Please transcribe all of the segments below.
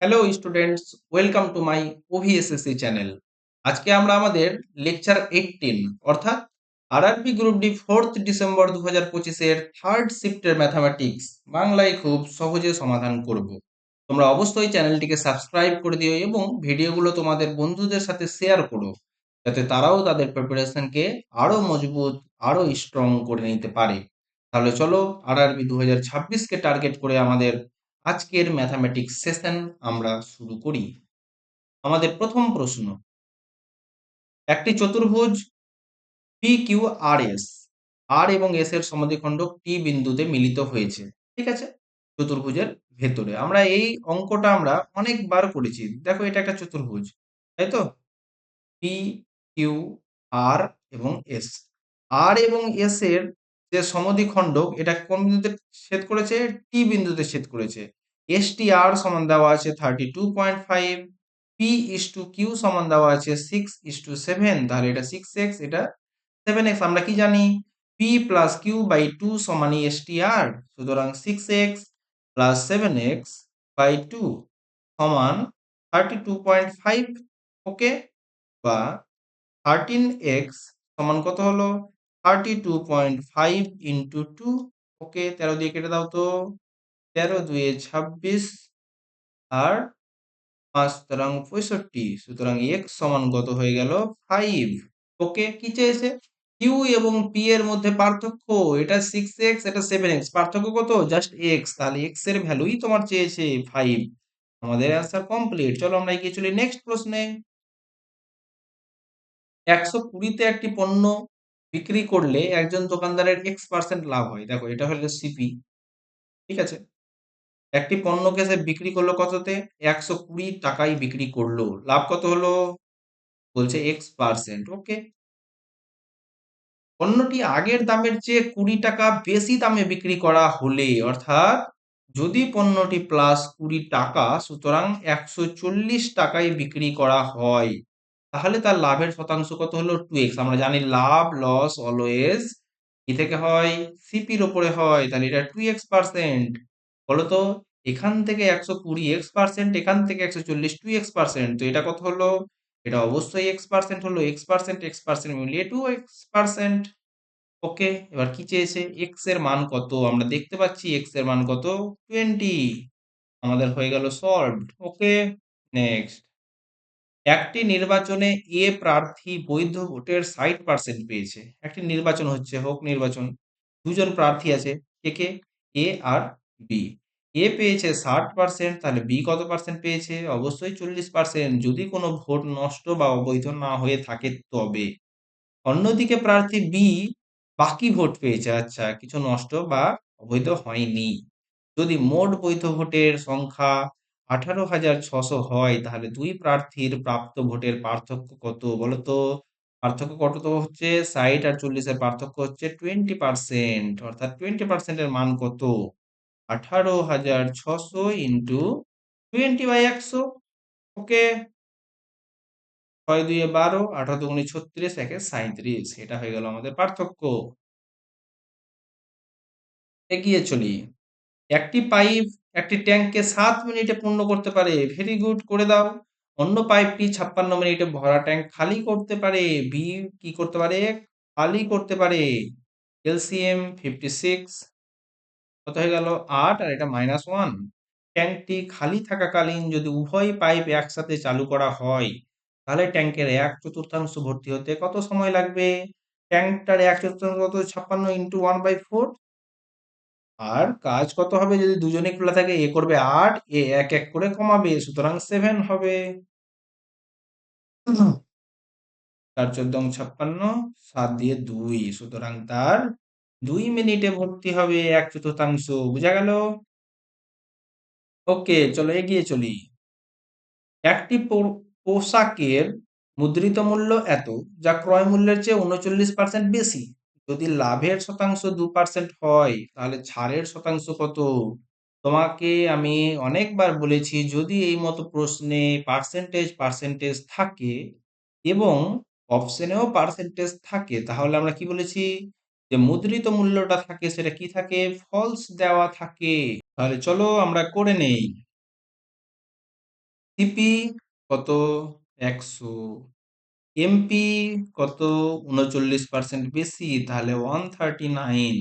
Hello students, welcome to my OVSSC channel. আজকে আমরা আমাদের লেকচার 18 অর্থাৎ RRB group D 4th December 2025 এর থার্ড শিফটের ম্যাথামেটিক্স বাংলায় খুব সহজে সমাধান করব। তোমরা অবশ্যই চ্যানেলটিকে সাবস্ক্রাইব করে দিও এবং ভিডিওগুলো তোমাদের বন্ধুদের সাথে শেয়ার করো, যাতে তারাও তাদের প্রিপারেশনকে আরো মজবুত, আরো স্ট্রং করে নিতে পারে। তাহলে চলো আরআরবি 2026 কে টার্গেট করে আমাদের আজকের ম্যাথামেটিক্স সেশন আমরা শুরু করি। আমাদের প্রথম প্রশ্ন, একটি চতুর্ভুজ পি কিউ আর এস, আর এবং এস এর সমদ্বিখণ্ডক টি বিন্দুতে মিলিত হয়েছে। ঠিক আছে, চতুর্ভুজের ভেতরে আমরা এই অঙ্কটা আমরা অনেকবার করেছি। দেখো, এটা একটা চতুর্ভুজ, তাই তো? পি কিউ আর এবং এস, আর এবং এস এর যে সমদ্বিখণ্ডক, এটা কোন বিন্দুতে ছেদ করেছে? টি বিন্দুতে ছেদ করেছে। এস টি আর সমান দেওয়া আছে 32.5, পি ইস টু কিউ সমান দেওয়া আছে 6:7, তাহলে এটা 6x, এটা 7x। আমরা কি জানি? পি প্লাস কিউ বাই 2 সমানই এস টি আর, সুতরাং 6x প্লাস 7x বাই 2 সমান 32.5। ওকে, বা 13x সমান কত হলো? 32.5 ইন্টু 2। ওকে, 13 দিয়ে কেটে দাও তো। 13 দুয়ে 26 আর 5 সুতরাং 65, সুতরাং x সমান কত হয়ে গেল? 5। ওকে, কি চেয়েছে? কিউ এবং পি এর মধ্যে পার্থক্য, এটা 6x, এটা 7x, পার্থক্য কত? জাস্ট x, তাহলে x এর ভ্যালুই তোমার চেয়েছে 5। আমাদের অ্যান্সার কমপ্লিট। চলো আমরা এগিয়ে চলি নেক্সট প্রশ্নে। 120-তে একটি পণ্য বিক্রি করলে একজন দোকানদারের x% লাভ হয়। দেখো, এটা হলো সিপি। ঠিক আছে, একটি পণ্যকে সে বিক্রি করলো কততে? 120 টাকায় বিক্রি করলো, লাভ কত হলো? বলছে x%। ওকে, পণ্যটি আগের দামের চেয়ে 20 টাকা বেশি দামে বিক্রি করা হলে, অর্থাৎ যদি পণ্যটি প্লাস 20 টাকা, সুতরাং 140 টাকায় বিক্রি করা হয়, তাহলে তার লাভের শতাংশ কত হলো? 2x। আমরা জানি লাভ, লস অলওয়েজ কি থেকে হয়? সিপির ওপরে হয়, তাহলে এটা 2x%। বলতো, এখান থেকে 120 x%, এখান থেকে 140 2x%, তো এটা কত হলো? এটা অবশ্যই x% হলো। x% মিলিয়ে 2x%। ওকে, এবার কি চেয়েছে? x এর মান কত? আমরা দেখতে পাচ্ছি x এর মান কত? 20। আমাদের হয়ে গেল সলভড। ওকে, নেক্সট। একটি নির্বাচনে এ প্রার্থী বৈধ ভোটের 60% পেয়েছে। একটি নির্বাচন হচ্ছে, হোক নির্বাচন, দুজন প্রার্থী আছে, কে কে? এ আর বি। এ পেয়েছে 60%, তাহলে বি কত পার্সেন্ট পেয়েছে? অবশ্যই 40%, যদি কোনো ভোট নষ্ট বা অবৈধ না হয়ে থাকে তবে। অন্যদিকে প্রার্থী বি বাকি ভোট পেয়েছে, আচ্ছা, কিছু নষ্ট বা অবৈধ হয়নি। যদি মোট বৈধ ভোটের সংখ্যা 18,600 হয়, তাহলে দুই প্রার্থীর প্রাপ্ত ভোটের পার্থক্য কত? বলতো, পার্থক্য কত হচ্ছে? 60 আর 40 এর পার্থক্য হচ্ছে 20%, অর্থাৎ 20% এর মান কত? 18,600 ইন্টু 20/100। ওকে, 6 দুইয়ে 12, 18 দুগুণে 36, 1-এ 37, এটা হয়ে গেল আমাদের পার্থক্য। এগিয়ে চলি। একটি পাইপ একটি ট্যাঙ্ককে 7 মিনিটে পূর্ণ করতে পারে। ভেরি গুড, করে দাও। অন্য পাইপটি 56 মিনিটে ভরা ট্যাঙ্ক খালি করতে পারে। বি কি করতে পারে? খালি করতে পারে। এলসিএম 56, কত হয়ে গেল? 8, আর এটা -1। ট্যাঙ্কটি খালি থাকাকালীন যদি উভয় পাইপ একসাথে চালু করা হয়, তাহলে ট্যাঙ্কের 1/4 ভর্তি হতে কত সময় লাগবে? ট্যাঙ্কটার 1/4 কত? 56 ইন্টু 1/4। আর কাজ কত হবে? যদি দুজনে খোলা থাকে, এ করবে 8, এ এক এক করে কমাবে, সুতরাং 7 হবে। 4 × 4 = 56, 7 দিয়ে 2, সুতরাং তার 2 মিনিটে ভর্তি হবে 1/4। বুঝা গেল? ওকে, চলো এগিয়ে চলি। একটি পোশাকের মুদ্রিত মূল্য এত, যা ক্রয় মূল্যের চেয়ে 39% বেশি। যদি লাভের শতাংশ 2% হয়, তাহলে ছাড়ের শতাংশ কত? তোমাকে আমি অনেকবার বলেছি, যদি এই মতো প্রশ্নে পার্সেন্টেজ পার্সেন্টেজ থাকে এবং অপশনেও পার্সেন্টেজ থাকে, তাহলে আমরা কি বলেছি? যে মুদ্রিত মূল্যটা থাকে, সেটা কি থাকে? ফলস দেওয়া থাকে। তাহলে চলো আমরা করে নেই। সিপি কত 100, এমপি কত 39% বেশি, তাহলে 139।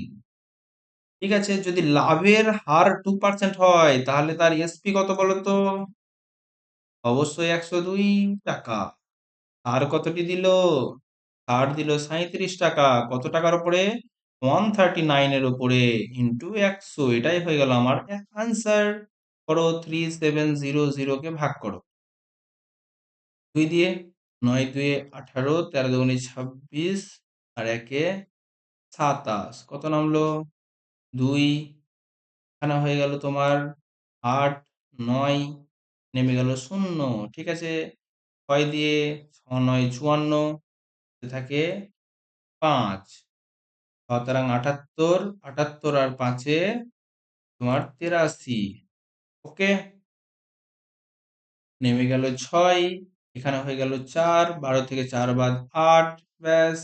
ঠিক আছে, যদি লাভের হার 2% হয় তাহলে তার এসপি কত বলতো? অবশ্যই 102 টাকা। আর কতটি দিল? আর দিল 37 টাকা। কত টাকার উপরে? 139 এর উপরে ইন্টু 100, এটাই হয়ে গেল আমার আনসার। করো 3700 কে ভাগ করো 2 দিয়ে, 9 2 18, 13 দুগুণে 26, আর 1 27। কত নামলো? 2। এখানে হয়ে গেল তোমার 8 9, নেমে গেল 0। ঠিক আছে, 6 দিয়ে 6 9 54, থাকে 5। 7 78, 78 আর 5-এ তোমার 83। ওকে, নেমে গেল 6। এখানে হয়ে গেল 4, 12 থেকে 4 বাদ 8। ব্যাস,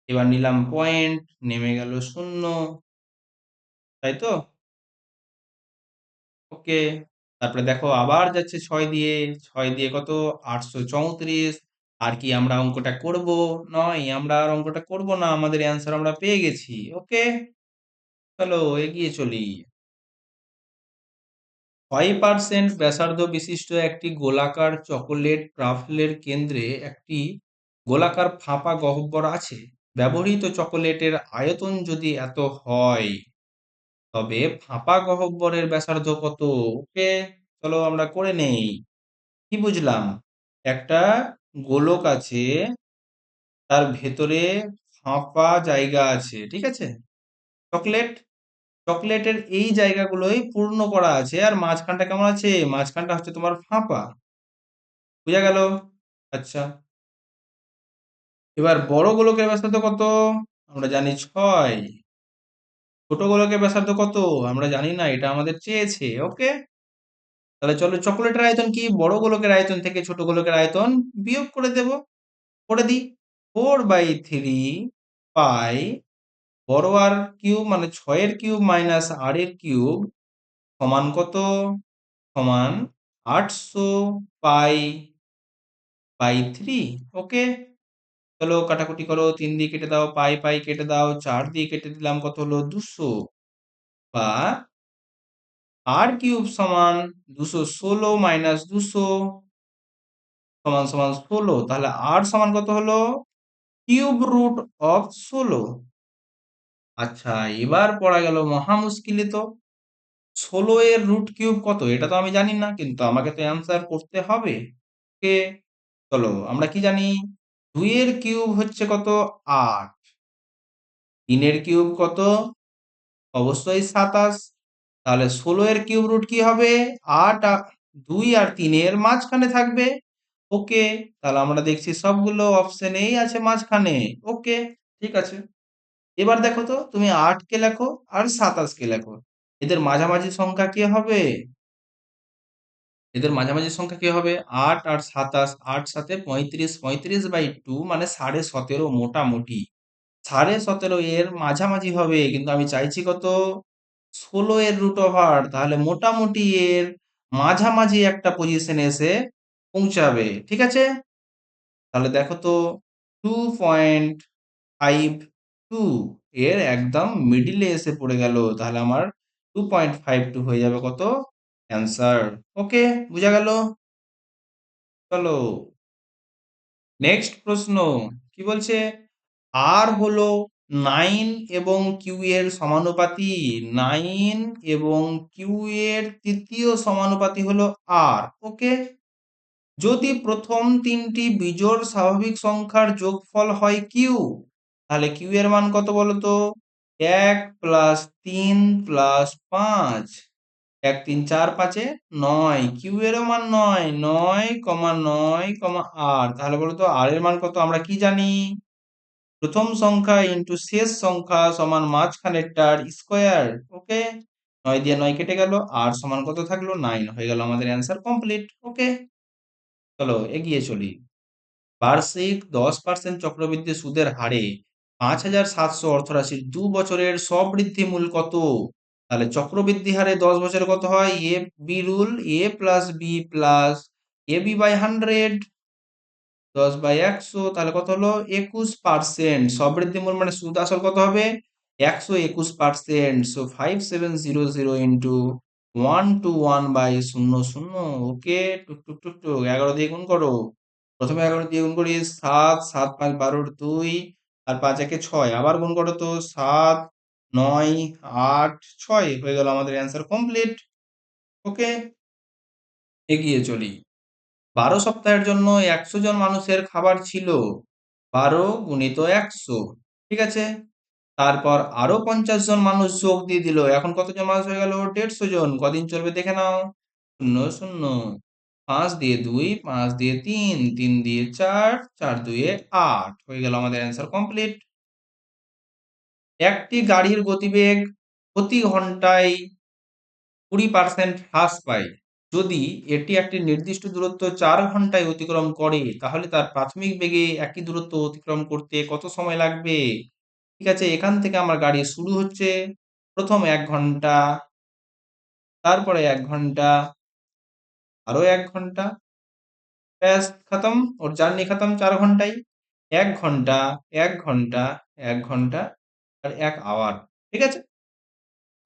এবার নিলাম পয়েন্ট, নেমে গেল 0। তাই তো? ওকে, তারপরে দেখো আবার যাচ্ছে 6 দিয়ে। 6 দিয়ে কত? 834। আর কি আমরা অঙ্কটা করব? নয়, আমরা আর অঙ্কটা করব না, আমাদের অ্যান্সার আমরা পেয়ে গেছি। ওকে, চলো এগিয়ে চলি। 5% ব্যাসার্ধ বিশিষ্ট একটি গোলাকার চকোলেট ট্রাফলের কেন্দ্রে একটি গোলাকার ফাঁপা গহ্বর আছে। ব্যবহৃত চকোলেটের আয়তন যদি এত হয়, তবে ফাঁপা গহ্বরের ব্যাসার্ধ কত? ওকে, চলো আমরা করে নেই। কি বুঝলাম? একটা গোলক আছে, তার ভেতরে ফাঁপা জায়গা আছে, ঠিক আছে? চকলেট, চকলেটের এই জায়গাগুলোই পূর্ণ করা আছে, আর মাঝখানটা কেমন আছে? মাঝখানটা হচ্ছে তোমার ফাঁপা। বুঝা গেল? আচ্ছা, এবার বড় গোলকের ব্যাসার্ধ কত? আমরা জানি 6। ছোট গোলকের ব্যাসার্ধ কত? আমরা জানি না, এটা আমাদের চেয়েছে। ওকে, তাহলে চলো চকোলেটের আয়তন কি? বড় গোলকের আয়তন থেকে ছোট গোলকের আয়তন বিয়োগ করে দেব। করে দিই। 4/3 পাই বড় আর কিউব মানে 6 এর কিউব মাইনাস আর এর কিউব সমান কত? সমান 800 পাই বাই 3। ওকে, চলো কাটাকুটি করো, 3 দিয়ে কেটে দাও, পাই পাই কেটে দাও, 4 দিয়ে কেটে দিলাম, কত হলো? 200। বা আর কিউব সমান 216 মাইনাস 200 সমান সমান 16। তাহলে আর সমান কত হলো? Cube root of 16। আচ্ছা, এবার পড়া গেল মহা মুশকিলে তো। 16 এর রুট কিউব কত? এটা তো আমি জানি না, কিন্তু আমাকে তো অ্যান্সার করতে হবে। ওকে, চলো আমরা কি জানি? 2 এর কিউব হচ্ছে কত? 8। 3 এর কিউব কত? অবশ্যই 27। তাহলে 16 এর কিউব রুট কি হবে? 8। 2 আর 3 এর মাঝখানে থাকবে। ওকে, তাহলে আমরা দেখছি সবগুলো অপশন এই আছে মাঝখানে। ওকে, ঠিক আছে। এবার দেখো তো, তুমি 8 কে লেখো আর 27 কে লেখো, এদের মাঝামাঝি সংখ্যা কি হবে? এদের মাঝামাঝি সংখ্যা কি হবে? 8 আর 27, 8 সাথে 35, 35/2 মানে 17.5 মোটামুটি। 17.5 এর মাঝামাঝি হবে, কিন্তু আমি চাইছি কত? 16 এর রুট ওভার, তাহলে মোটামুটি এর মাঝামাঝি একটা পজিশনে এসে পৌঁছাবে। ঠিক আছে, তাহলে দেখো তো 2.52 এর একদম মিডিলে এসে পড়ে গেল। তাহলে আমার 2.52 হয়ে যাবে কত? অ্যান্সার। ওকে, বুঝা গেল? চলো নেক্সট প্রশ্ন। কি বলছে? আর হলো 9 এবং কিউ এর সমানুপাতি। 9 এবং কিউ এর তৃতীয় সমানুপাতি হলো আর। ওকে, যদি প্রথম তিনটি বিজোড় স্বাভাবিক সংখ্যার যোগফল হয় কিউ, তাহলে কিউ এর মান কত বলতো? 1 প্লাস 3 প্লাস 5। 1 3 4 5 9। কিউ এরও মান 9, 9,9,8। তাহলে বলতো আর এর মান কত? আমরা কি জানি? প্রথম সংখ্যা ইন্টু শেষ সংখ্যা সমান মাঝখানেরটার স্কোয়ার। ওকে, 9 দিয়ে 9 কেটে গেল, আর সমান কত থাকলো? 9। হয়ে গেল আমাদের অ্যান্সার কমপ্লিট। ওকে, চলো এগিয়ে চলি। বার্ষিক 10% চক্রবৃদ্ধি সুদের হারে 5,700 অর্থরাশির 2 বছরের স্ববৃদ্ধি মূল কত? তাহলে চক্রবৃদ্ধি হারে 10 বছরে কত হয়? A B rule, A plus B plus AB by 100, 10/100, তাহলে কত হলো 21%। সবৃদ্ধিমূল মানে সুদ আসল কত হবে 121%। So 5700 into 121/00। ওকে, টুক টুক টুক টুক 11 দিয়ে গুণ করো। প্রথমে 11 দিয়ে গুণ করি 7, 7 5 12 2 আর 5 একে 6। আবার গুণ করো তো 7 9 8 6 হয়ে গেল আমাদের অ্যান্সার কমপ্লিট। ওকে, এগিয়ে চলি। 12 সপ্তাহের জন্য 100 জন মানুষের খাবার ছিল 12 গুণিত 100, ঠিক আছে। তারপর আরো 50 জন মানুষ যোগ দিয়ে দিল, এখন কতজন মানুষ হয়ে গেল 150 জন। কদিন চলবে দেখে নাও। 0 0 5 দিয়ে 2, 5 দিয়ে 3, 3 দিয়ে 4, 4 2 8 হয়ে গেল আমাদের অ্যান্সার কমপ্লিট। একটি গাড়ির গতিবেগ প্রতি ঘন্টায় 20% হ্রাস পায় যদি এটি একটি নির্দিষ্ট দূরত্ব 4 ঘন্টায় অতিক্রম করে, তাহলে তার প্রাথমিক বেগে একই দূরত্ব অতিক্রম করতে কত সময় লাগবে। ঠিক আছে, এখান থেকে আমার গাড়ি শুরু হচ্ছে, প্রথম 1 ঘন্টা, তারপরে 1 ঘন্টা, আরো 1 ঘন্টা, ব্যাস খতম, ওর জার্নি খতম 4 ঘন্টায়। 1 ঘন্টা, 1 ঘন্টা, 1 ঘন্টা আর 1 আওয়ার, ঠিক আছে।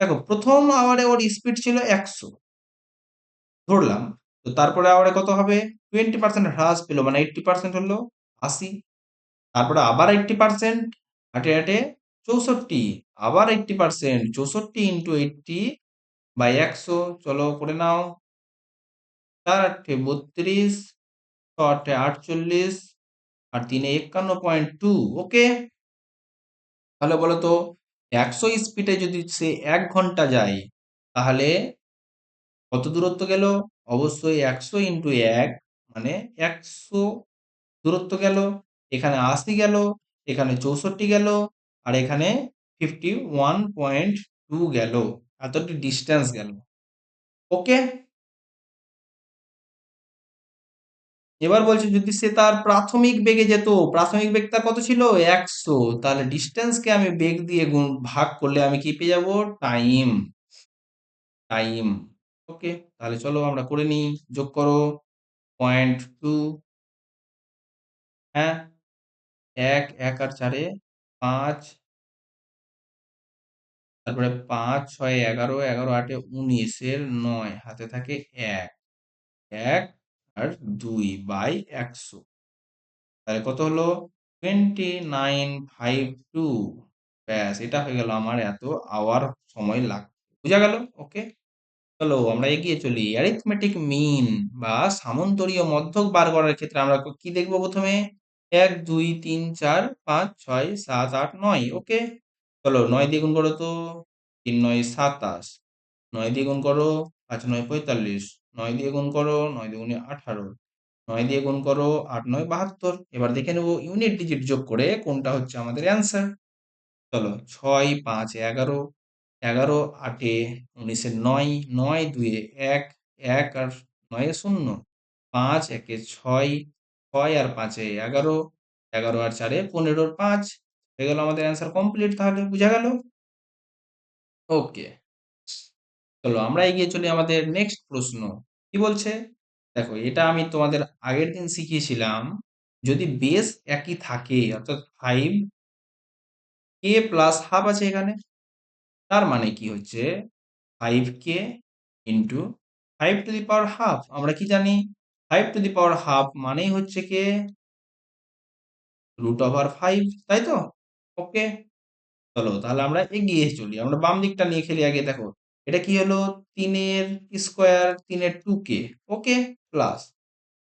দেখো প্রথম আওয়ারে ওর স্পিড ছিল 100 ধরলাম, তো তারপরে আওয়ারে কত হবে 20% হ্রাস পেল, মানে 80% হলো 80। তারপরে আবার 80% হাঁটে হাঁটে 64, আবার 80%, 64 ইন্টু 80/100, চলো করে নাও। 4 8 32, 6 8 48 আর 3 51.2। ওকে, তাহলে বলো তো 100 স্পিডে যদি সে 1 ঘন্টা যায়, তাহলে কত দূরত্ব গেল। অবশ্যই 100 ইন্টু 1 মানে 100 দূরত্ব গেল। এখানে 80 গেল, এখানে 64 গেল, আর এখানে 51.2 গেল, এতটি ডিস্টেন্স গেল। ওকে, এবার বলছে যদি সে তার প্রাথমিক বেগে যেত, প্রাথমিক বেগ তার কত ছিল 100, তাহলে ডিস্টেন্সকে আমি বেগ দিয়ে ভাগ করলে আমি কি পেয়ে যাব টাইম। টাইম, ওকে, তাহলে চলো আমরা করে নিই। যোগ করো 0.2, হ্যাঁ, 1 1 আর 4 5, তারপরে 5 6 11, 11 8 19 এর 9, হাতে থাকে 1 1 আর 2/100, তাহলে কত হলো 2952। ব্যাস, এটা হয়ে গেল আমার এত আওয়ার সময় লাগবে, বুঝা গেল। ওকে, চলো আমরা এগিয়ে চলি। অ্যারিথমেটিক মিন বা সামন্তরীয় মধ্যক বার করার ক্ষেত্রে আমরা কি দেখবো প্রথমে 1 2 3 4 5 6 7 8 9। ওকে, চলো 9 দিয়ে গুণ করো তো, 3 9 27, 9 দিয়ে গুণ করো 5 9 45, 9 দিয়ে গুণ করো 9 2 18, 9 দিয়ে গুণ করো 8 9 72। এবার দেখে নেবো ইউনিট ডিজিট যোগ করে কোনটা হচ্ছে আমাদের অ্যান্সার। চলো 6 5 11, 11 8 19 9, 9 2 1, 1 আর 9 0, 5 1 6, 6 আর 5 11, 11 আর 4 15 5 হয়ে গেল আমাদের অ্যান্সার কমপ্লিট, তাহলে বুঝা গেল। ওকে, চলো আমরা এগিয়ে চলি আমাদের নেক্সট প্রশ্ন। কি বলছে দেখো, এটা আমি তোমাদের আগের দিন শিখিয়েছিলাম, যদি বেস একই থাকে অর্থাৎ 5k প্লাস হাফ আছে এখানে, তার মানে কি হচ্ছে 5k into 5 to the power half. আমরা কি জানি 5 টু দি পাওয়ার হাফ মানেই হচ্ছে কে √5, তাই তো। ওকে, চলো তাহলে আমরা এগিয়ে চলি, আমরা বাম দিকটা নিয়ে খেলি আগে। দেখো এটা কি হলো 3 এর স্কোয়ার, 3 এর 2k, ওকে, প্লাস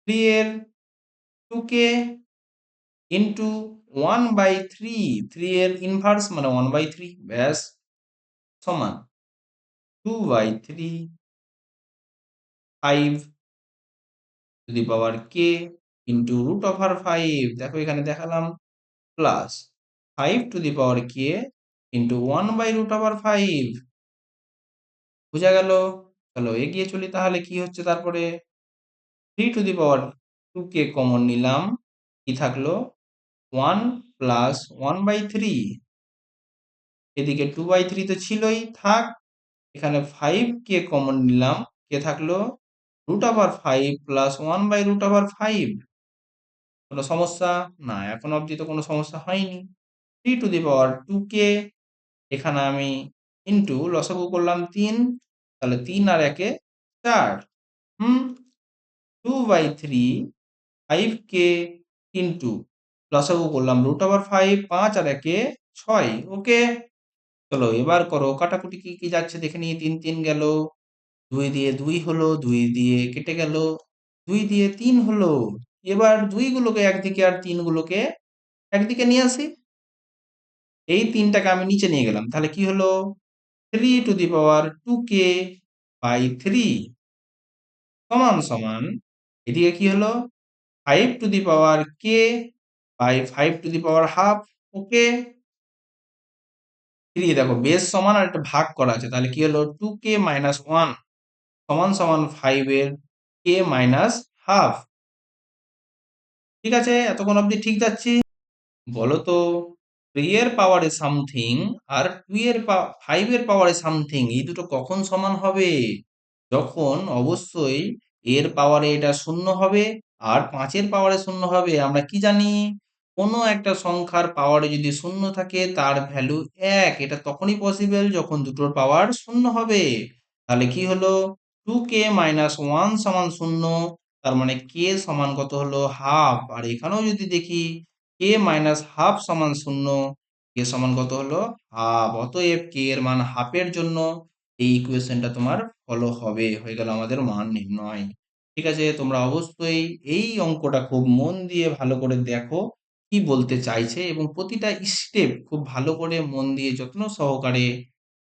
3 এর 2k ইন্টু 1/3, 3 এর ইনভার্স মানে 1/3, ব্যাস, সমান 2/3 5 to the power k into √5। দেখো এখানে দেখালাম, plus 5 to the power k into 1/√5, বুঝা গেল। চলো এগিয়ে চলি, তাহলে কি হচ্ছে তারপরে 3 two the power 2k common নিলাম, কি থাকলো 1 প্লাস 1/3, এদিকে 2/3 তো ছিলই, থাক। এখানে 5k কমন নিলাম, কে থাকলো √5 প্লাস 1/√5। কোনো সমস্যা? না, এখন অবধি তো কোনো সমস্যা হয়নি। 3 টু দি পাওয়ার 2k, এখানে আমি ইন্টু লসাগু করলাম 3, তাহলে 3 আর 1 এ 4। হুম 2/3 5k ইন্টু লসাগু করলাম √5, 5 আর 1 এ 6। ওকে, চলো এবার করো কাটাকুটি কি কি যাচ্ছে দেখে নিই। 3 3 গেল, 2 দিয়ে 2 হলো, 2 দিয়ে কেটে গেল, 2 দিয়ে 3 হলো। এবার 2 গুলোকে একদিকে আর 3 গুলোকে একদিকে নিয়ে আসি। এই 3টাকে আমি নিচে নিয়ে গেলাম, তাহলে কি হলো? 3 two the power 2k by 3 সমান সমান, এদিকে কি হলো? 5 to the power k by 5 to the power 1/2। Okay, 3 দেখো বেস সমান আর একটা ভাগ করা আছে, তাহলে কি হলো? 2k মাইনাস 1 সমান সমান 5 এর k মাইনাস হাফ। ঠিক আছে, এতক্ষণ অবধি ঠিক যাচ্ছি? বলো তো, 3 এর পাওয়ারে সামথিং আর 5 এর পাওয়ারে সামথিং, এই দুটো কখন সমান হবে? যখন অবশ্যই এর পাওয়ারে এটা শূন্য হবে আর 5 এর পাওয়ারে শূন্য হবে। আমরা কি জানি? কোনো একটা সংখ্যার পাওয়ারে যদি শূন্য থাকে তার ভ্যালু 1, এটা তখনই পসিবল যখন দুটোর পাওয়ার শূন্য হবে। তাহলে কি হলো? 2k মাইনাস 1 সমান শূন্য, তার মানে k সমান কত হলো? হাফ। আর এখানেও যদি দেখি k মাইনাস হাফ সমান শূন্য, k সমান কত হলো? হাফ। অতএব k এর মান হাফের জন্য এই ইকুয়েশনটা তোমার ফলো হবে। হয়ে গেল আমাদের মান নির্ণয়। ঠিক আছে, তোমরা অবশ্যই এই অঙ্কটা খুব মন দিয়ে ভালো করে দেখো কি বলতে চাইছে, এবং প্রতিটা স্টেপ খুব ভালো করে মন দিয়ে যত্ন সহকারে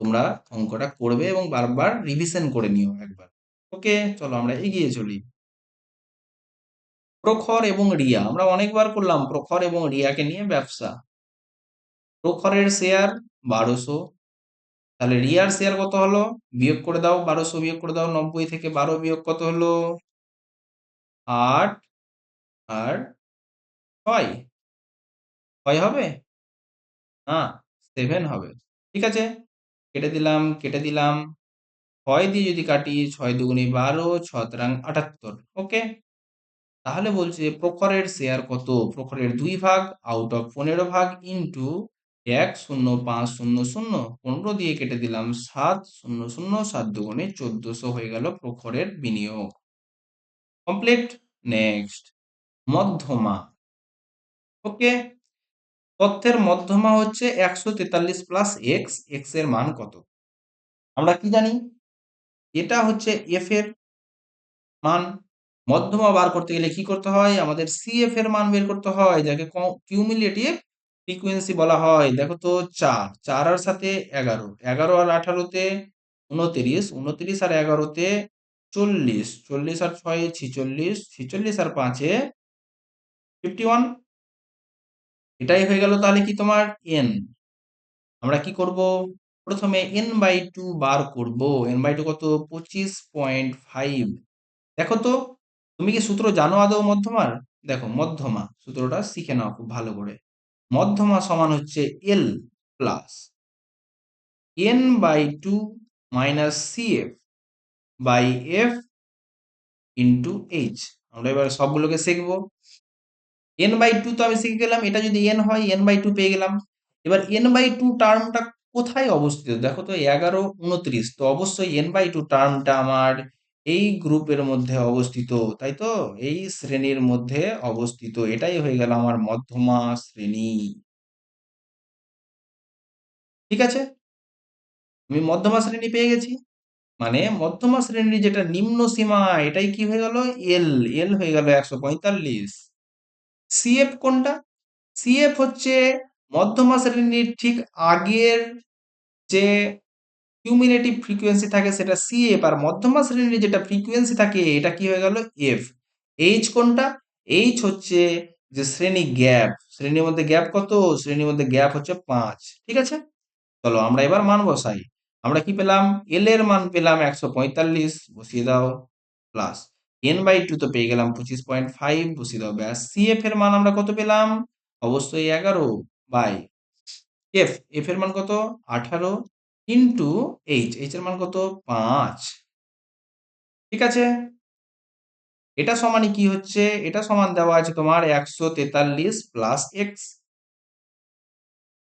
তোমরা অঙ্কটা করবে এবং বারবার রিভিশন করে নিও একবার। ওকে, চলো আমরা এগিয়ে চলি। প্রখর এবং রিয়া, আমরা অনেকবার করলাম প্রখর এবং রিয়াকে নিয়ে ব্যবসা। প্রখরের শেয়ার 1200, তাহলে রিয়ার শেয়ার কত হলো? বিয়োগ করে দাও, 1200 বিয়োগ করে দাও, 90 থেকে 12 বিয়োগ কত হলো? 8 আর 6, 6 হবে না, 7 হবে। ঠিক আছে, কেটে দিলাম কেটে দিলাম, 6 দিয়ে যদি কাটি, 6 দুগুণে 12, 6 তেরাং 78। ওকে, তাহলে বলছে প্রখরের শেয়ার কত? প্রখরের 2 ভাগ আউট অফ 15 ভাগ ইন্টু 10500, 15 দিয়ে কেটে দিলাম 700, 7 দুগুণে 1400 হয়ে গেল প্রখরের বিনিয়োগ। কমপ্লিট। নেক্সট, মধ্যমা। ওকে, তথ্যের মধ্যমা হচ্ছে 143 প্লাস এক্স, এক্স এর মান কত? আমরা কি জানি? এটা হচ্ছে এফ এর মান। মধ্যমা বার করতে গেলে কি করতে হয়? আমাদের সিএফ এর মান বের করতে হয়, যাকে কিউমুলেটিভ ফ্রিকোয়েন্সি বলা হয়। দেখো তো, 4 4 আর সাথে 11, 11 আর 18-তে 29, 29 আর 11-তে 40, 40 আর 6-এ 46, 46 আর 5-এ 51। এটাই হয়ে গেল তাহলে কি তোমার এন। আমরা কি করব? প্রথমে n/2 বার করব। n/2 কত? 25.5। দেখো তো, তুমি কি সূত্র জানো আদৌ মধ্যমার? দেখো, মধ্যমা সূত্রটা শিখে নাও খুব ভালো করে। মধ্যমা সমান হচ্ছে L plus n/2 minus CF by F into H. আমরা এবার সবগুলোকে শিখবো। n/2 তো আমি শিখে গেলাম, এটা যদি n হয় n/2 পেয়ে গেলাম। এবার n/2 টার্মটা কোথায় অবস্থিত? দেখো তো, 11, 29, তো অবশ্যই n/2 টার্মটা আমার এই গ্রুপের মধ্যে অবস্থিত, তাই তো? এই শ্রেণীর মধ্যে অবস্থিত। এটাই হয়ে গেল আমার মধ্যমা শ্রেণী। ঠিক আছে, আমি মধ্যমা শ্রেণী পেয়ে গেছি। মানে মধ্যমা শ্রেণীর যেটা নিম্ন সীমা, এটাই কি হয়ে গেল? এল। এল হয়ে গেল 145। সিএফ কোনটা? সিএফ হচ্ছে মধ্যমা শ্রেণীর ঠিক আগের যে কিউমুলেটিভ ফ্রিকোয়েন্সি থাকে সেটা সিএফ, আর মধ্যমা শ্রেণীর যেটা ফ্রিকোয়েন্সি থাকে এটা কি হয়ে গেল? এফ। এইচ কোনটা? এইচ হচ্ছে যে শ্রেণী গ্যাপ, শ্রেণীর মধ্যে গ্যাপ কত? শ্রেণীর মধ্যে গ্যাপ হচ্ছে 5। ঠিক আছে, চলো আমরা এবার মান বসাই। আমরা কি পেলাম? এল এর মান পেলাম 145, বসিয়ে দাও, প্লাস n/2 তো পেয়ে গেলাম 25.5, বসিয়ে দাও, ব্যাস। সিএফ এর মান আমরা কত পেলাম? অবশ্যই 11 বাই এফ, এফ এর মান কত? 18 ইন্টু এইচ, এইচ এর মান কত? 5। ঠিক আছে, এটা সমানই কি হচ্ছে, এটা সমান দেওয়া আছে তোমার 143 প্লাস এক্স।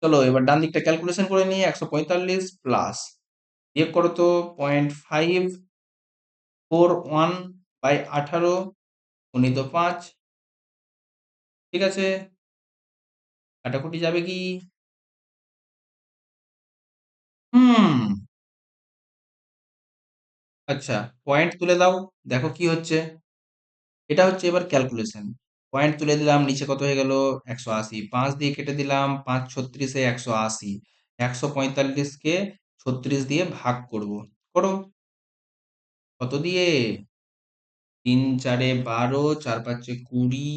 চলো এবার ডান দিকটা ক্যালকুলেশন করে নিই। 145 প্লাস বিয়োগ করো তো 0.541 বাই 18 গুণিত 5। ঠিক আছে, কাটাকুটি যাবে কি? হুম, আচ্ছা, পয়েন্ট তুলে দাও, দেখো কি হচ্ছে। এটা হচ্ছে এবার ক্যালকুলেশন। পয়েন্ট তুলে দিলাম, নিচে কত হয়ে গেল? 180। 5 দিয়ে কেটে দিলাম, 5 36-এ 180। 145-কে 36 দিয়ে ভাগ করব। করো। কত দিয়ে? 3 4-এ 12, 4 5-এ 20,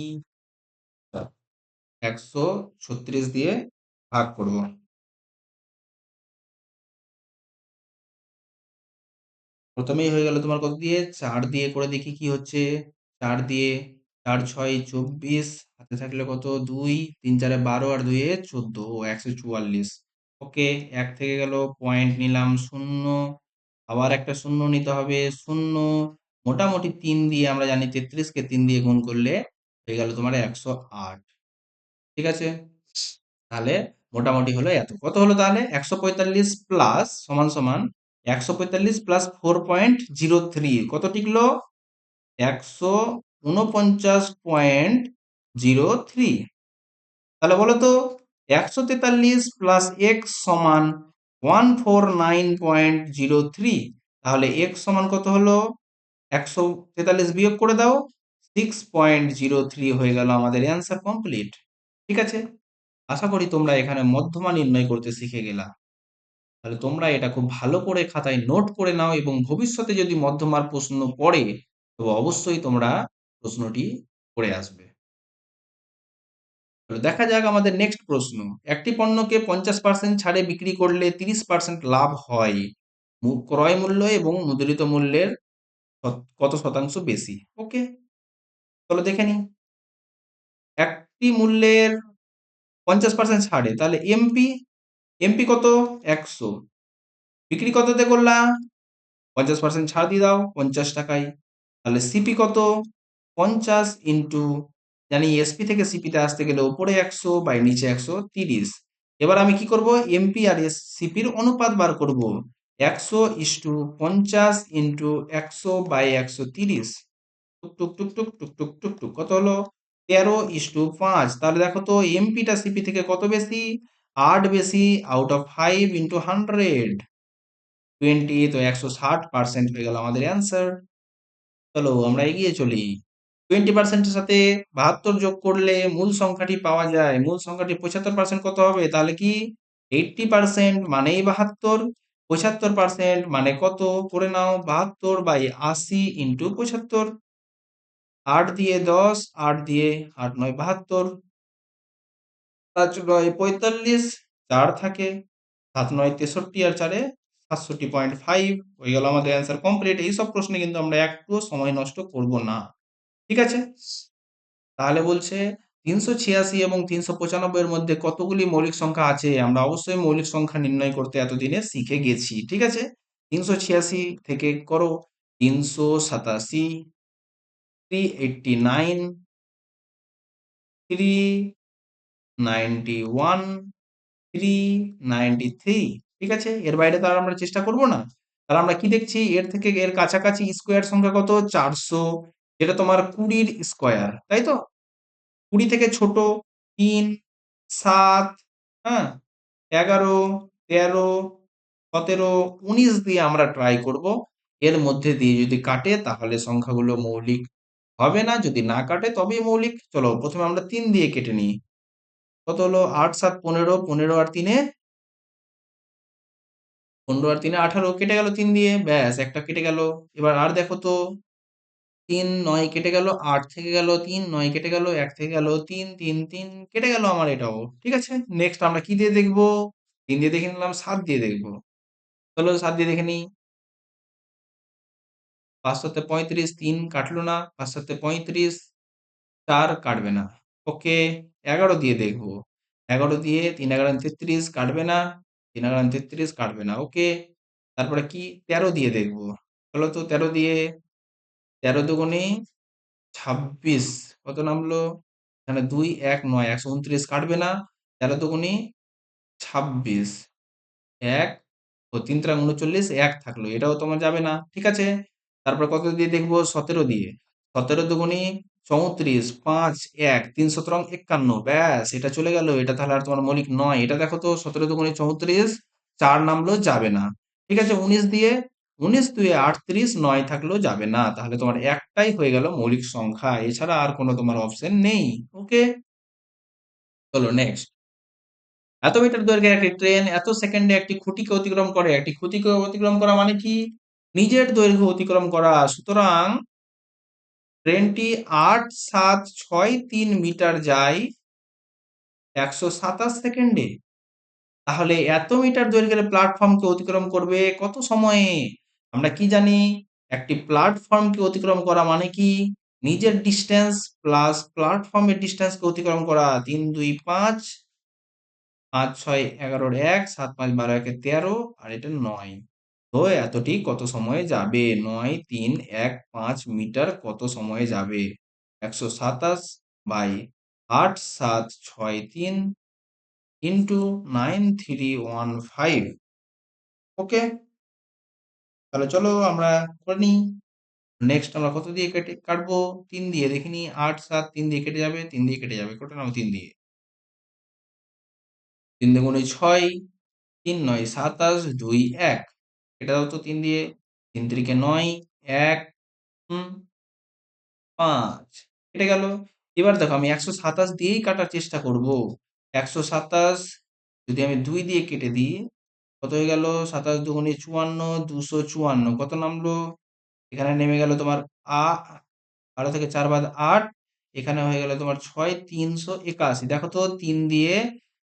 136 দিয়ে ভাগ করব। প্রথমেই হয়ে গেল তোমার কত দিয়ে? 4 দিয়ে করে দেখি কি হচ্ছে। 4 দিয়ে, 4 6 24, হাতে থাকলে কত? 2, 3 4-এ 12 আর 2-এ 14, ও 144। ওকে, 1 থেকে গেল, পয়েন্ট নিলাম 0, আবার একটা শূন্য নিতে হবে, 0। মোটামুটি 3 দিয়ে, আমরা জানি 33-কে 3 দিয়ে গুণ করলে হয়ে গেল তোমার 108। ঠিক আছে, তাহলে মোটামুটি হলো এত। কত হলো তাহলে? 145 প্লাস সমান সমান 145 প্লাস 4.03 কত টিকলো? 149.03। তাহলে বলো তো, 143 প্লাস এক্স সমান 149.03। তাহলে এক্স সমান কত হলো? 143 বিয়োগ করে দাও, 6.03 হয়ে গেল আমাদের অ্যান্সার কমপ্লিট। ঠিক আছে, আশা করি তোমরা এখানে মধ্যমা নির্ণয় করতে শিখে গেলা। তাহলে তোমরা এটা খুব ভালো করে খাতায় নোট করে নাও, এবং ভবিষ্যতে যদি মধ্যমার প্রশ্ন পড়ে তবে অবশ্যই তোমরা প্রশ্নটি করে আসবে। তো দেখা যাক আমাদের নেক্সট প্রশ্ন। একটি পণ্যকে 50% ছাড়ে বিক্রি করলে 30% লাভ হয়। ক্রয় মূল্য এবং মুদ্রিত মূল্যের কত শতাংশ বেশি? ওকে, চলো দেখে নিই। একটি মূল্যের 50% ছাড়ে, তাহলে এমপি, এমপি কত? 100। বিক্রি কততে করলাম? 50% ছাড় দিয়ে দাও, 50 টাকায়। তাহলে সিপি কত? 50 ইন্টু, জানি এসপি থেকে সিপিতে আসতে গেলে উপরে 100 বাই নিচে 130। এবার আমি কি করব? এমপি আর সিপির অনুপাত বার করব। 100:50 ইন্টু 100 বাই 130। টুক টুক টুক টুক টুক টুক টুক টুক, কত হলো? 13:5। তাহলে দেখো তো এমপিটা সিপি থেকে কত বেশি? 8 বেশি। আউট অফ 5 ইন্টু 100, 20, তো 160% হয়ে গেল আমাদের অ্যান্সার। চলো আমরা এগিয়ে চলি। 20% এর সাথে 72 যোগ করলে মূল সংখ্যাটি পাওয়া যায়। মূল সংখ্যাটি 75% কত হবে? তাহলে কি 80% মানেই 72, 75% মানে কত? করে নাও 72 বাই 80 ইন্টু 75। 8 দিয়ে 10, 8 দিয়ে 8 9 72, 5 9 45, 4 থাকে, 7 9 63 আর 4-এ 67.5 হয়ে গেল আমাদের অ্যান্সার কমপ্লিট। এইসব প্রশ্নে কিন্তু আমরা একটুও সময় নষ্ট করব না। ঠিক আছে, তাহলে বলছে 386 এবং 395 এর মধ্যে কতগুলি মৌলিক সংখ্যা আছে? আমরা অবশ্যই মৌলিক সংখ্যা নির্ণয় করতে এতদিনে শিখে গেছি। ঠিক আছে, 386 থেকে করো। 387, 389, 391, 393। ঠিক আছে, এর বাইরে তো আর আমরা চেষ্টা করব না। তাহলে আমরা কি দেখছি? এর থেকে এর কাছাকাছি স্কোয়ার সংখ্যা কত? 400, যেটা তোমার 20-র স্কোয়ার, তাই তো? 20 থেকে ছোট 3, 7, হ্যাঁ, 11, 13, 17, 19 দিয়ে আমরা ট্রাই করব। এর মধ্যে দিয়ে যদি কাটে তাহলে সংখ্যাগুলো মৌলিক হবে না, যদি না কাটে তবেই মৌলিক। চলো প্রথমে আমরা 3 দিয়ে কেটে নিই। কত হলো? 8 7 15, 15 আর 3-এ 15 আর 3-এ 18, কেটে গেল 3 দিয়ে, ব্যাস একটা কেটে গেল। এবার আর দেখো তো, 3 9 কেটে গেল, 8 থেকে গেল 3, 9 কেটে গেল, 1 থেকে গেল 3, 3 3 কেটে গেল আমার এটাও। ঠিক আছে, নেক্সট আমরা কি দিয়ে দেখবো? 3 দিয়ে দেখে নিলাম, 7 দিয়ে দেখবো। চলো 7 দিয়ে দেখে নিই। 5 7 35, 3 কাটলো না। 5 7 35, 4 কাটবে না। ওকে, 11 দিয়ে দেখবো। 11 দিয়ে 3 11 33 কাটবে না। 3 11 33 কাটবে না। ওকে, তারপরে কি? 13 দিয়ে দেখবো। চলো তো 13 দিয়ে, 13 দুগুণে 26 কত নামলো? এখানে 2 1 9 129 কাটবে না? 13 দুগুনি 26 1 ও 3 3 39 1 থাকলো। এটাও তোমার যাবে না। ঠিক আছে? তারপর কত দিয়ে দেখবো? 17 দিয়ে। 17 দুগুনি 34 5 1 3 17 51 ব্যাস এটা চলে গেল। এটা তাহলে আর তোমার মৌলিক নয়। এটা দেখো তো 17 দুগুনি 34 4 নামলো যাবে না। ঠিক আছে? 19 দিয়ে 19 দুয়ে 38 9 থাকলেও যাবে না। তাহলে তোমার একটাই হয়ে গেল মৌলিক সংখ্যা। এছাড়া আর কোনো তোমার অপশন নেই। ওকে? চলো নেক্সট। এত মিটার দৈর্ঘ্যের একটি ট্রেন এত সেকেন্ডে একটি খুঁটিকে অতিক্রম করে। একটি খুঁটিকে অতিক্রম করা মানে কি? নিজের দৈর্ঘ্য অতিক্রম করা। সুতরাং ট্রেনটি ৮ ৭ ৬ ৩ মিটার যায় ১২৭ সেকেন্ডে। তাহলে এত মিটার দৈর্ঘ্যের প্ল্যাটফর্মকে অতিক্রম করবে কত সময়ে? আমরা কি জানি? একটি প্ল্যাটফর্মকে অতিক্রম করা মানে কি? নিজের ডিস্টেন্স প্লাস প্ল্যাটফর্মের ডিস্টেন্সকে অতিক্রম করা। ৩ ২ ৫ ৫ ৬ ১১ ১ ৭ ৫ ১২ ১ ১৩ আর এটা ৯। তো এতটি কত সময়ে যাবে? ৯ ৩ ১ ৫ মিটার কত সময়ে যাবে? ১২৭ বাই ৮ ৭ ৬ ৩ ইন্টু 9315। ওকে? তাহলে চলো আমরা করে নিই। নেক্সট আমরা কত দিয়ে কাটবো? ৩ দিয়ে দেখিনি। ৮ ৭ ৩ দিয়ে কেটে যাবে, ৩ দিয়ে কেটে যাবে। কত নাও ৩ দিয়ে। ৩ দুগুণে ৬, ৩ ৯ ২৭, ২ ১। কেটে দাও তো ৩ দিয়ে। ৩ তিরিকে ৯, ১ ৫ কেটে গেল। এবার দেখো আমি ১২৭ দিয়েই কাটার চেষ্টা করব। ১২৭ যদি আমি ২ দিয়ে কেটে দিই কত হয়ে গেল? ২৭ দুগুণে ৫৪, ২৫৪ কত নামলো? এখানে নেমে গেল তোমার ১২ থেকে ৪ বাদ ৮, এখানে হয়ে গেল তোমার ৬ ৩৮১। দেখো তো ৩ দিয়ে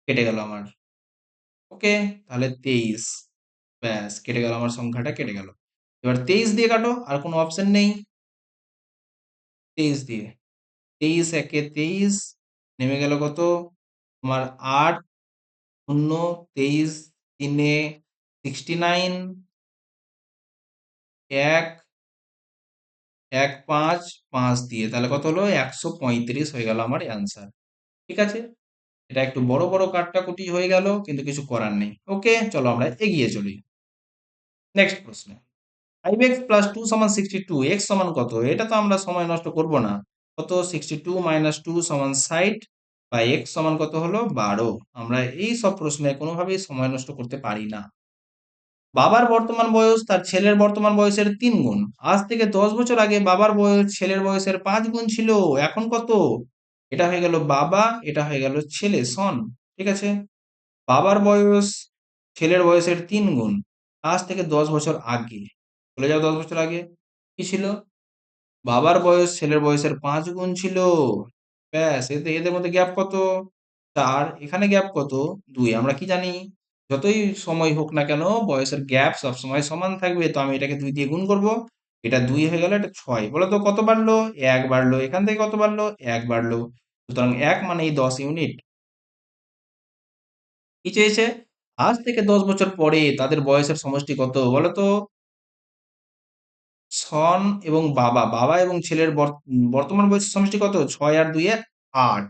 কেটে গেল আমার। ওকে? তাহলে ২৩। ব্যাস কেটে গেল আমার সংখ্যাটা কেটে গেল। এবার ২৩ দিয়ে কাটো, আর কোনো অপশন নেই। ২৩ দিয়ে ২৩ একে ২৩ নেমে গেল কত? তোমার ৮ শূন্য ২৩ তিনে 69 ১ ১ ৫ ৫ দিয়ে তাহলে কত হলো? ১৩৫ হয়ে গেল আমার অ্যান্সার। ঠিক আছে? এটা একটু বড় বড় কাটাকুটি হয়ে গেল, কিন্তু কিছু করার নেই। ওকে, চলো আমরা এগিয়ে চলি। নেক্সট প্রশ্ন। 5x প্লাস 2 সমান 62, x সমান কত? এটা তো আমরা সময় নষ্ট করব না। কত? 62 মাইনাস 2 সমান 60 বা x সমান কত হলো? 12। আমরা এই সব প্রশ্নে কোনোভাবেই সময় নষ্ট করতে পারি না। বাবার বর্তমান বয়স তার ছেলের বর্তমান বয়সের ৩ গুণ। আজ থেকে ১০ বছর আগে বাবার বয়স ছেলের বয়সের ৫ গুণ ছিল। এখন কত? এটা হয়ে গেল বাবা, এটা হয়ে গেল ছেলে, সন। ঠিক আছে? বাবার বয়স ছেলের বয়সের ৩ গুণ। আজ থেকে ১০ বছর আগে। চলে যাও ১০ বছর আগে। কি ছিল? বাবার বয়স ছেলের বয়সের ৫ গুণ ছিল। ব্যাস এদের মধ্যে গ্যাপ কত? ৪। এখানে গ্যাপ কত? ২। আমরা কি জানি? যতই সময় হোক না কেন বয়সের গ্যাপ সবসময় সমান থাকবে। তো আমি এটাকে ২ দিয়ে গুণ করব। এটা ২ হয়ে গেল, এটা ৬। বলো তো কত বাড়লো? ১ বাড়লো। এখান থেকে কত বাড়লো? ১ বাড়লো। সুতরাং ১ মানেই ১০ ইউনিট। কি চেয়েছে? আজ থেকে ১০ বছর পরে তাদের বয়সের সমষ্টি কত? বলো তো? সন এবং বাবা, বাবা এবং ছেলের বর্তমান বয়সের সমষ্টি কত? ৬ আর ২ এ ৮।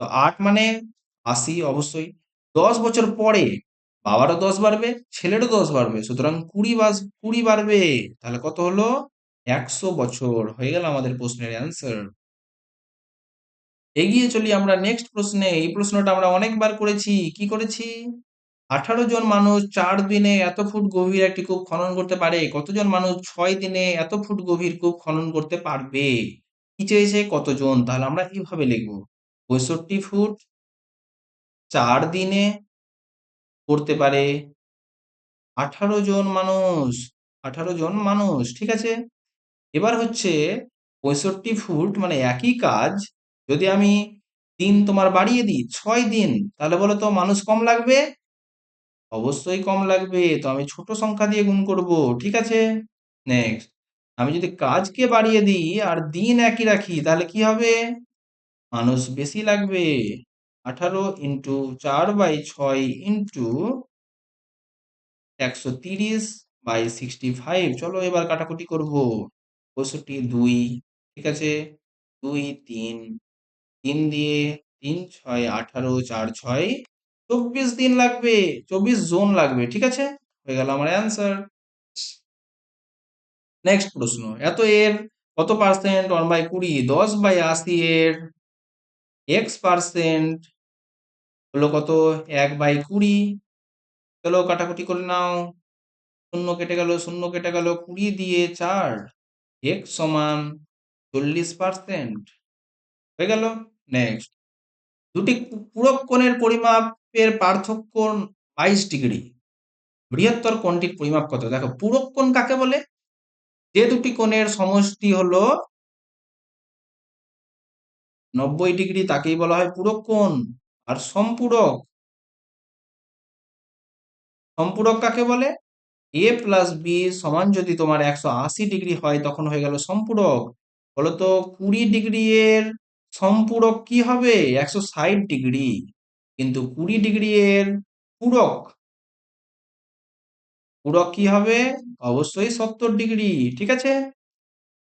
তো ৮ মানে ৮০ অবশ্যই। ১০ বছর পরে বাবারও ১০ বাড়বে, ছেলেরও ১০ বাড়বে। সুতরাং ২০ বাড়বে। তাহলে কত হলো? ১০০ বছর। হয়ে গেল আমাদের প্রশ্নের অ্যান্সার। এগিয়ে চলি আমরা নেক্সট প্রশ্নে। এই প্রশ্নটা আমরা অনেকবার করেছি। কি করেছি? ১৮ জন মানুষ ৪ দিনে এত ফুট গভীর একটি কূপ খনন করতে পারে। কতজন মানুষ ৬ দিনে এত ফুট গভীর কূপ খনন করতে পারবে? কি চেয়েছে? কতজন? তাহলে আমরা এভাবে লিখব। ৬৫ ফুট ৪ দিনে করতে পারে ১৮ জন মানুষ। ১৮ জন মানুষ। ঠিক আছে? এবার হচ্ছে ৬৫ ফুট মানে একই কাজ যদি আমি দিন তোমার বাড়িয়ে দিই ৬ দিন, তাহলে বলো তো মানুষ কম লাগবে? অবশ্যই কম লাগবে। তো আমি ছোট সংখ্যা দিয়ে গুণ করব। ঠিক আছে? নেক্সট। আমি যদি কাজকে বাড়িয়ে দিই আর দিন একই রাখি তাহলে কি হবে? মানুষ বেশি লাগবে। ১৮ ইন্টু 4/৬ ইন্টু ১৩০/65। চলো এবার কাটাকুটি করব। ৬৫ ২। ঠিক আছে? 2 3 3 দিয়ে 3 6 18 4 6 24 দিন লাগবে, 24 জোন লাগবে। ঠিক আছে, হয়ে গেল আমার অ্যান্সার। নেক্সট প্রশ্ন, এত এর কত পার্সেন্ট 1/20, 10/80 এর এক্স পার্সেন্ট হলো কত 1/20। চলো কাটাকুটি করে নাও, শূন্য কেটে গেল, শূন্য কেটে গেল, 20 দিয়ে 4, এক্স সমান 40% হয়ে গেল। নেক্সট, দুটি পূরক কোণের পরিমাপের পার্থক্য 22 ডিগ্রি, বৃহত্তর কোণটির পরিমাপ কত? দেখো, পূরক কোণ কাকে বলে? যে দুটি কোণের সমষ্টি হলো 90 ডিগ্রি তাকেই বলা হয় পূরক কোণ। আর সম্পূরক, সম্পূরক কাকে বলে? এ প্লাস বি সমান যদি তোমার 180 ডিগ্রি হয় তখন হয়ে গেল সম্পূরক। বলতো 20 ডিগ্রি এর সম্পূরক কি হবে? 160 ডিগ্রি। কিন্তু 20 ডিগ্রি এর পূরক, পূরক কি হবে? অবশ্যই 70 ডিগ্রি। ঠিক আছে,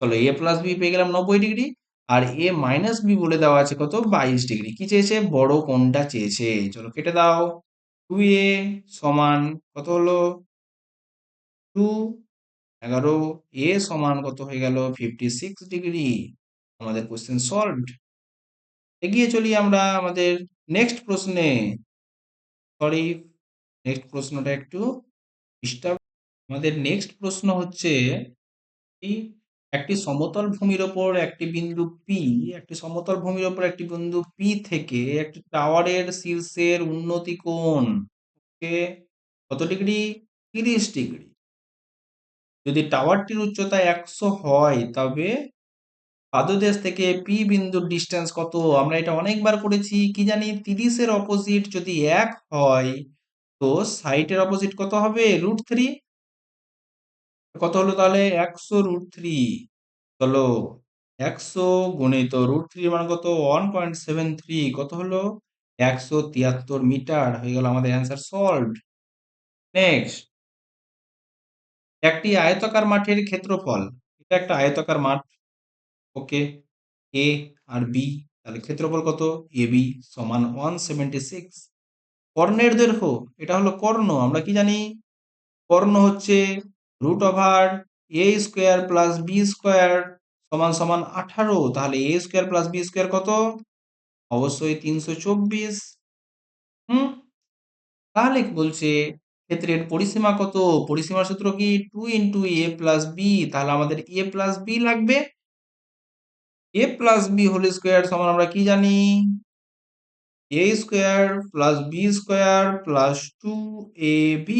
চলো এ প্লাস বি পেয়ে গেলাম 90 ডিগ্রি, আর এ মাইনাস বি বলে দেওয়া আছে কত? 22 ডিগ্রি। কি চেয়েছে? বড় কোণটা চেয়েছে। চলো কেটে দাও, 2a সমান কত হলো? 2, 11, এ সমান কত হয়ে গেল? 56 ডিগ্রি। আমাদের কোশ্চেন সলভড। এগিয়ে চলি আমরা আমাদের নেক্সট প্রশ্নে। সরি, নেক্সট প্রশ্নটা একটু ডিস্টার্ব। আমাদের নেক্সট প্রশ্ন হচ্ছে, কি একটি সমতল ভূমির ওপর একটি বিন্দু পি, একটি সমতল ভূমির ওপর একটি বিন্দু পি থেকে একটি টাওয়ারের শীর্ষের উন্নতি কোণ কত ডিগ্রি? 30 ডিগ্রি। যদি টাওয়ারটির উচ্চতা 100 হয় তবে পাদদেশ থেকে পি বিন্দুর ডিস্টেন্স কত? আমরা এটা অনেকবার করেছি, কি জানি? 30-এর অপোজিট যদি 1 হয় তো সাইটের অপোজিট কত হবে? √3। কত হলো তাহলে? 100√3। চলো, 100 গুণিত √3 মান কত? 1.73। কত হলো? 173 মিটার। হয়ে গেল আমাদের অ্যান্সার সলভড। নেক্সট, একটি আয়তাকার মাঠের ক্ষেত্রফল, এটা একটা আয়তাকার মাঠ, ওকে, এ আর বি, তাহলে ক্ষেত্রফল কত? এ বি সমান 176। কর্ণের দৈর্ঘ্য, এটা হলো কর্ণ, আমরা কি জানি? কর্ণ হচ্ছে √a² প্লাস b² সমান সমান 18। তাহলে a² প্লাস b² কত? অবশ্যই 324। হুম, তাহলে কি বলছে? ক্ষেত্রের পরিসীমা কত? পরিসীমার সূত্র কি? 2 ইন্টু a প্লাস বি। তাহলে আমাদের a প্লাস বি লাগবে। a plus B whole square সমান আমরা কি জানি? a² plus b² plus 2ab।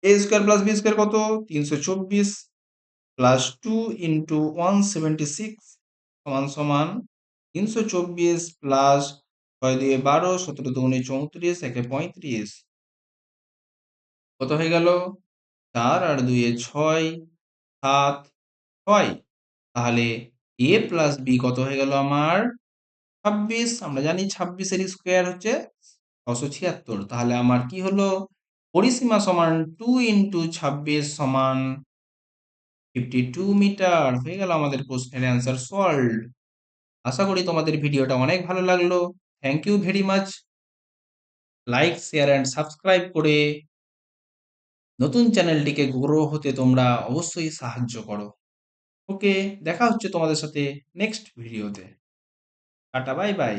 a² plus b² কত? 324 প্লাস 2 ইন্টু 176 সমান সমান 324 প্লাস 6 দিয়ে 12, 17 দুগুণে 34, একে 35। কত হয়ে গেল? 4 আর 2 এ 6, 7, 6। তাহলে a প্লাস বি কত হয়ে গেল আমার? 26। আমরা জানি 26-এর স্কোয়ার হচ্ছে 676। তাহলে আমার কি হলো? পরিসীমা সমান 2 ইন্টু 26 সমান 52 মিটার। হয়ে গেল আমাদের প্রশ্নের অ্যান্সার সলভড। আশা করি তোমাদের ভিডিওটা অনেক ভালো লাগলো। Thank you very much. Like, share and subscribe করে নতুন চ্যানেলটিকে গ্রো হতে তোমরা অবশ্যই সাহায্য করো। ওকে, দেখা হচ্ছে তোমাদের সাথে নেক্সট ভিডিওতে। Tata, bye bye.